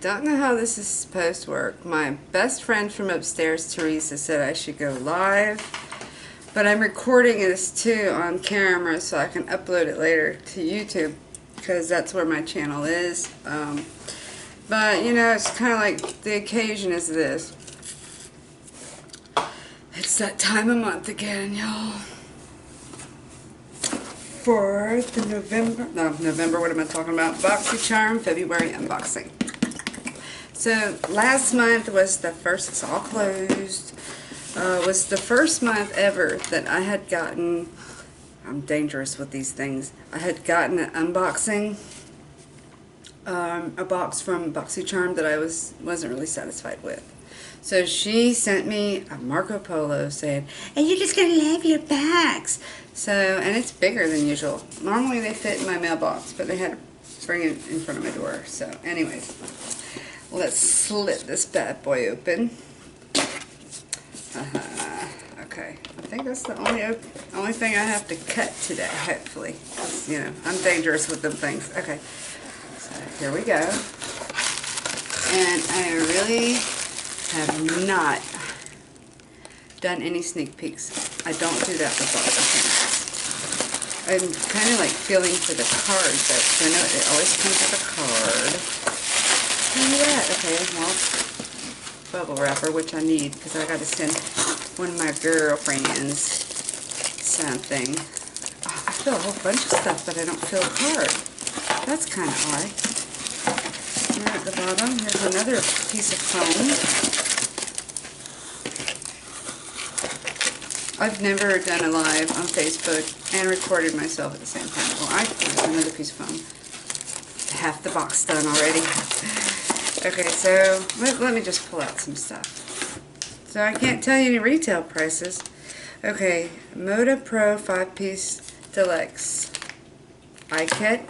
don't know how this is supposed to work. My best friend from upstairs, Teresa, said I should go live. But I'm recording this too on camera so I can upload it later to YouTube, because that's where my channel is. But, you know, it's kind of like the occasion is this. It's that time of month again, y'all. For the November, what am I talking about? Boxycharm February unboxing. So, last month was the first, it's all closed, was the first month ever that I had gotten, I'm dangerous with these things, I had gotten an unboxing, a box from Boxycharm that I wasn't really satisfied with. So she sent me a Marco Polo saying, "And you're just going to love your bags." So, and it's bigger than usual. Normally they fit in my mailbox, but they had to bring it in front of my door. So, anyways, let's slit this bad boy open. Okay, I think that's the only thing I have to cut today, hopefully. 'Cause, you know, I'm dangerous with them things. Okay, so here we go. And I really have not done any sneak peeks. I don't do that with Boxycharm. I'm kind of like feeling for the card though, because I know it always comes with a card. Look at that. Okay, well, bubble wrapper, which I need because I got to send one of my girlfriends something. Oh, I feel a whole bunch of stuff, but I don't feel a card. That's kind of odd. Here at the bottom, here's another piece of foam. I've never done a live on Facebook and recorded myself at the same time. Well, there's another piece of foam. Half the box done already. Okay, so let me just pull out some stuff. So I can't tell you any retail prices. Okay, Moda Pro 5-piece Deluxe eye kit.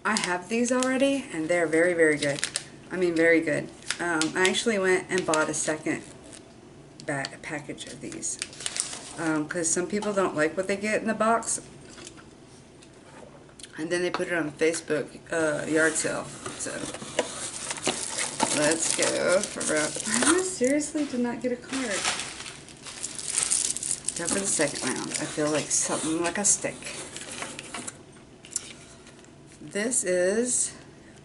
I have these already, and they're very, very good. I mean, very good. I actually went and bought a second package of these because some people don't like what they get in the box, and then they put it on Facebook yard sale. So let's go for I seriously did not get a card. Go for the second round. I feel like something like a stick. This is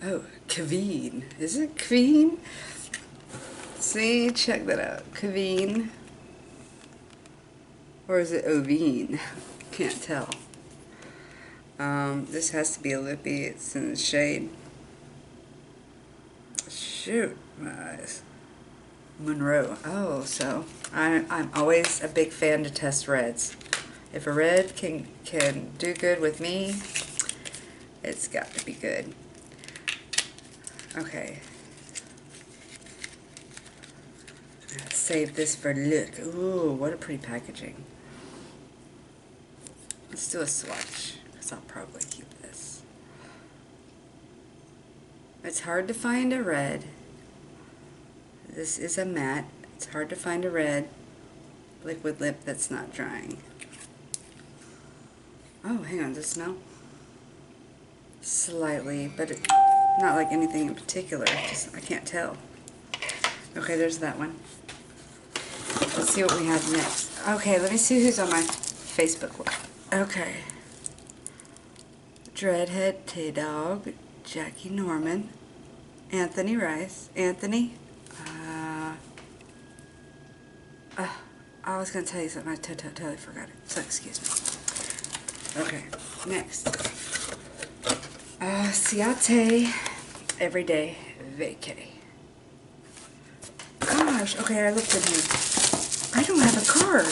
Kveen. Is it Kveen? See, check that out. Kveen. Or is it Oveen? Can't tell. This has to be a lippy. It's in the shade. Shoot, my eyes. Monroe. Oh, so I'm always a big fan to test reds. If a red can do good with me, it's got to be good. Okay. Save this for look. Ooh, what a pretty packaging. Let's do a swatch, because I'll probably keep this. It's hard to find a red. This is a matte. It's hard to find a red liquid lip that's not drying. Oh, hang on, does it smell? Slightly, but not like anything in particular. I can't tell. Okay, there's that one. Let's see what we have next. Okay, let me see who's on my Facebook list. Okay. Dreadhead T-Dog, Jackie Norman, Anthony Rice, Anthony. I was going to tell you something. I totally forgot it. So excuse me. Okay, next. Ciate Everyday Vacay. Gosh, okay, I looked in here. I don't have a card.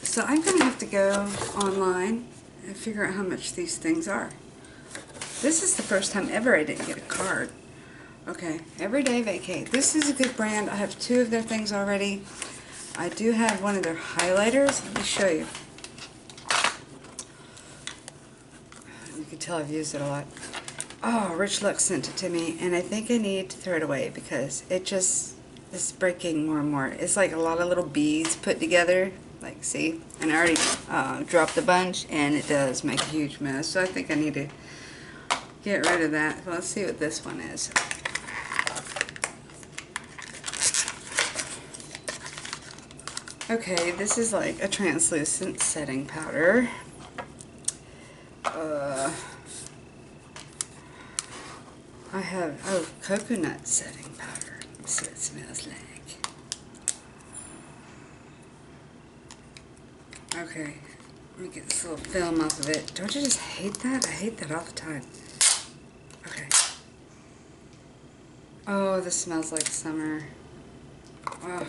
So I'm going to have to go online and figure out how much these things are. This is the first time ever I didn't get a card. Okay, Everyday Vacay. This is a good brand. I have 2 of their things already. I do have one of their highlighters. Let me show you. You can tell I've used it a lot. Oh, Rich Luck sent it to me, and I think I need to throw it away because it just is breaking more and more. It's like a lot of little beads put together. Like, see? And I already dropped a bunch, and it does make a huge mess. So I think I need to get rid of that. Well, let's see what this one is. Okay, this is like a translucent setting powder. I have, oh, coconut setting powder. Let's see what it smells like. Okay, let me get this little film off of it. Don't you just hate that? I hate that all the time. Okay. Oh, this smells like summer. Oh,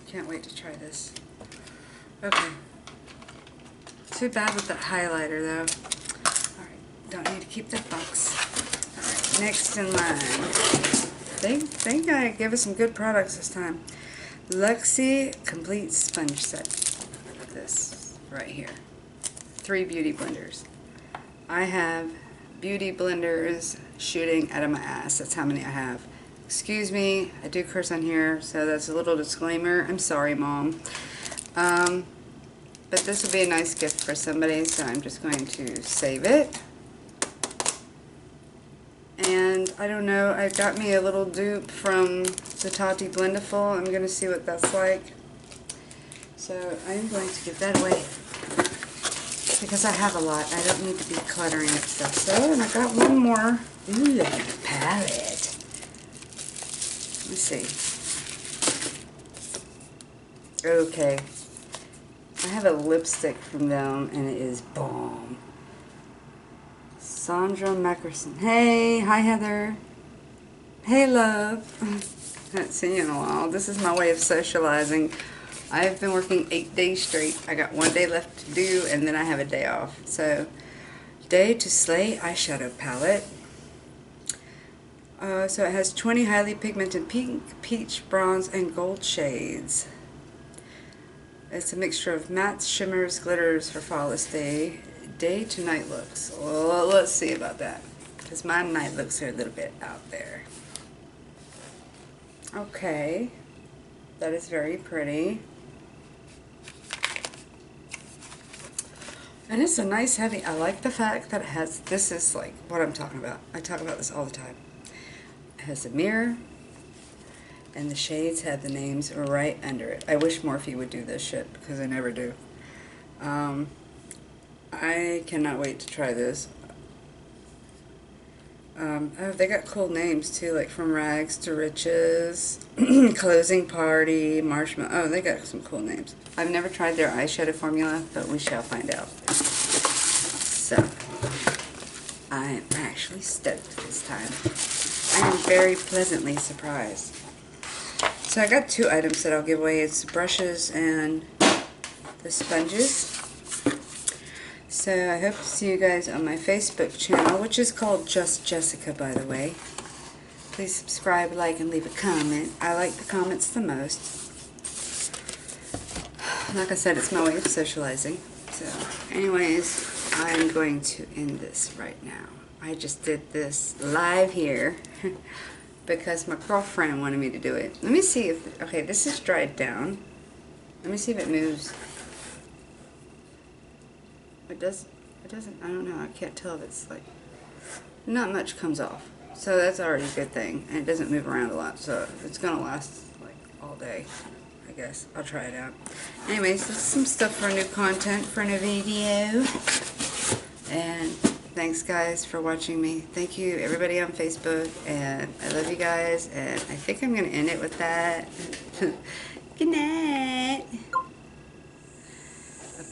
can't wait to try this. Okay. Too bad with that highlighter though. Alright, don't need to keep that box. Alright, next in line. They gotta give us some good products this time. Luxie Complete Sponge Set. This right here. 3 beauty blenders. I have beauty blenders shooting out of my ass. That's how many I have. Excuse me, I do curse on here, so that's a little disclaimer. I'm sorry, Mom. But this will be a nice gift for somebody, so I'm just going to save it. And I don't know, I got me a little dupe from the Tati Blendiful. I'm going to see what that's like. So I'm going to give that away because I have a lot. I don't need to be cluttering up stuff. So, and I got one more. Ooh, look at the palette. Let's see. Okay. I have a lipstick from them, and it is bomb. Sandra Mackerson. Hey, hi Heather. Hey, love. Haven't seen you in a while. This is my way of socializing. I've been working 8 days straight. I got 1 day left to do, and then I have a day off. So, Day to Slay eyeshadow palette. So it has 20 highly pigmented pink, peach, bronze, and gold shades. It's a mixture of mattes, shimmers, glitters for flawless day to night looks. Well, let's see about that, because my night looks are a little bit out there. Okay, that is very pretty. And it's a nice heavy. I like the fact that it has, this is like what I'm talking about. I talk about this all the time. It has a mirror, and the shades have the names right under it. I wish Morphe would do this shit, because I never do. I cannot wait to try this. Oh, they got cool names too, like From Rags to Riches, Closing Party, Marshmallow. Oh, they got some cool names. I've never tried their eyeshadow formula, but we shall find out. So, I am actually stoked this time. I am very pleasantly surprised. So I got 2 items that I'll give away. It's brushes and the sponges. So I hope to see you guys on my Facebook channel, which is called Just Jessica, by the way. Please subscribe, like, and leave a comment. I like the comments the most. Like I said, it's my way of socializing. So anyways, I'm going to end this right now. I just did this live here because my girlfriend wanted me to do it. Let me see if, okay, this is dried down. Let me see if it moves. It doesn't, I don't know, I can't tell if it's like, not much comes off. So that's already a good thing. And it doesn't move around a lot, so it's going to last like all day, I guess. I'll try it out. Anyways, this is some stuff for new content, for a new video. And thanks guys for watching me. Thank you everybody on Facebook, and I love you guys, and I think I'm going to end it with that. Good night.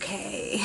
Okay.